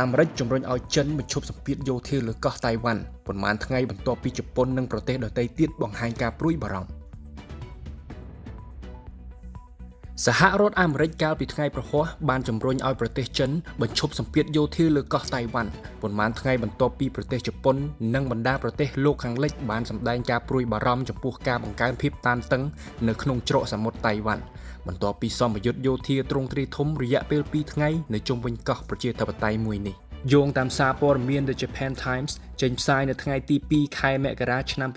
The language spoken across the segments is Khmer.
អាមេរិកជំរុញឲ្យចិនបញ្ឈប់សម្ពាធយោធាលើកោះតៃវ៉ាន់ប៉ុន្មានថ្ងៃបន្ទាប់ពីជប៉ុននិងប្រទេសដទៃទៀតបង្ហាញការព្រួយបារម្ភសហរដ្ឋអាមេរិកកាលពីថ្ងៃប្រហ័សបានជំរុញឲ្យប្រទេសចិនបញ្ឈប់សម្ពាធយោធាលើកោះតៃវ៉ាន់ប៉ុន្មានថ្ងៃបន្ទាប់ពីប្រទេសជប៉ុននិងបណ្ដាប្រទេសលោកខាងលិចបានសម្ដែងការព្រួយបារម្ភចំពោះការបង្កើនភាពតានតឹងនៅក្នុងច្រកសមុទ្រតៃវ៉ាន់បន្ទាប់ពីសម្ពយុទ្ធយោធាទ្រង់ទ្រាយធំរយៈពេល2ថ្ងៃនៅជុំវិញកោះប្រជាធិបតេយ្យមួយនេះយោងតាមសារព័ត៌មាន The Japan Times ចេញផ្សាយនៅថ្ងៃទី2ខែមករាឆ្នាំ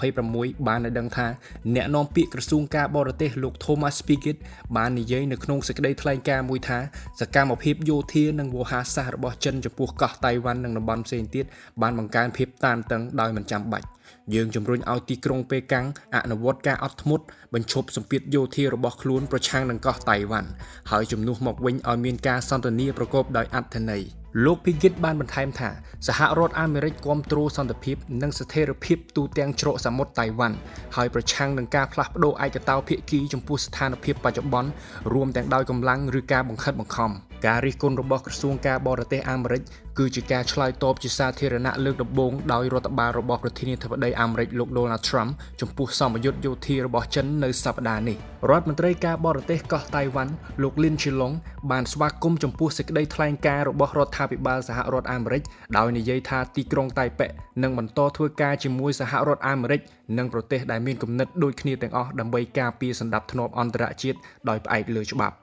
2026បានឲ្យដឹងថាអ្នកនាំពាក្យក្រសួងការបរទេសលោក Thomas Spiegel បាននិយាយនៅក្នុងសេចក្តីថ្លែងការណ៍មួយថាសកម្មភាពយោធានិងវោហារសាស្ត្ររបស់ចិនចំពោះកោះតៃវ៉ាន់និងតំបន់ផ្សេងទៀតបានបង្កើនភាពតានតឹងដោយមិនចាំបាច់យើងជំរុញឲ្យទីក្រុងប៉េកាំងអនុវត្តការអត់ធ្មត់បញ្ឈប់សម្ពាធយោធារបស់ខ្លួនប្រឆាំងនឹងកោះតៃវ៉ាន់ហើយជំនួសមកវិញឲ្យមានការសន្ទនាប្រកបដោយអត្ថន័យលោក Piggott បានបន្ថែមថាសហរដ្ឋអាមេរិកគាំទ្រសន្តិភាពនិងស្ថិរភាពទូទាំងច្រកសមុទ្រតៃវ៉ាន់ហើយប្រឆាំងនឹងការផ្លាស់ប្តូរឯកតោភាគីចំពោះស្ថានភាពបច្ចុប្បន្នរួមទាំងដោយកម្លាំងឬការបង្ខិតបង្ខំការរិះគន់របស់ក្រសួងការបរទេសអាមេរិកគឺជាការឆ្លើយតបជាសាធារណៈលើកដំបូងដោយរដ្ឋបាលរបស់ប្រធានាធិបតីអាមេរិកលោក Donald Trump ចំពោះសម្ពយុទ្ធយោធារបស់ចិននៅសប្តាហ៍នេះរដ្ឋមន្ត្រីការបរទេសកោះតៃវ៉ាន់លោក Lin Chilong បានស្វាគមន៍ចំពោះសេចក្តីថ្លែងការណ៍របស់រដ្ឋាភិបាលសហរដ្ឋអាមេរិកដោយនិយាយថាទីក្រុងតៃប៉េនឹងបន្តធ្វើការជាមួយសហរដ្ឋអាមេរិកនិងប្រទេសដែលមានគំនិតដូចគ្នាទាំងអស់ដើម្បីការពារសណ្ដាប់ធ្នាប់អន្តរជាតិដោយផ្អែកលើច្បាប់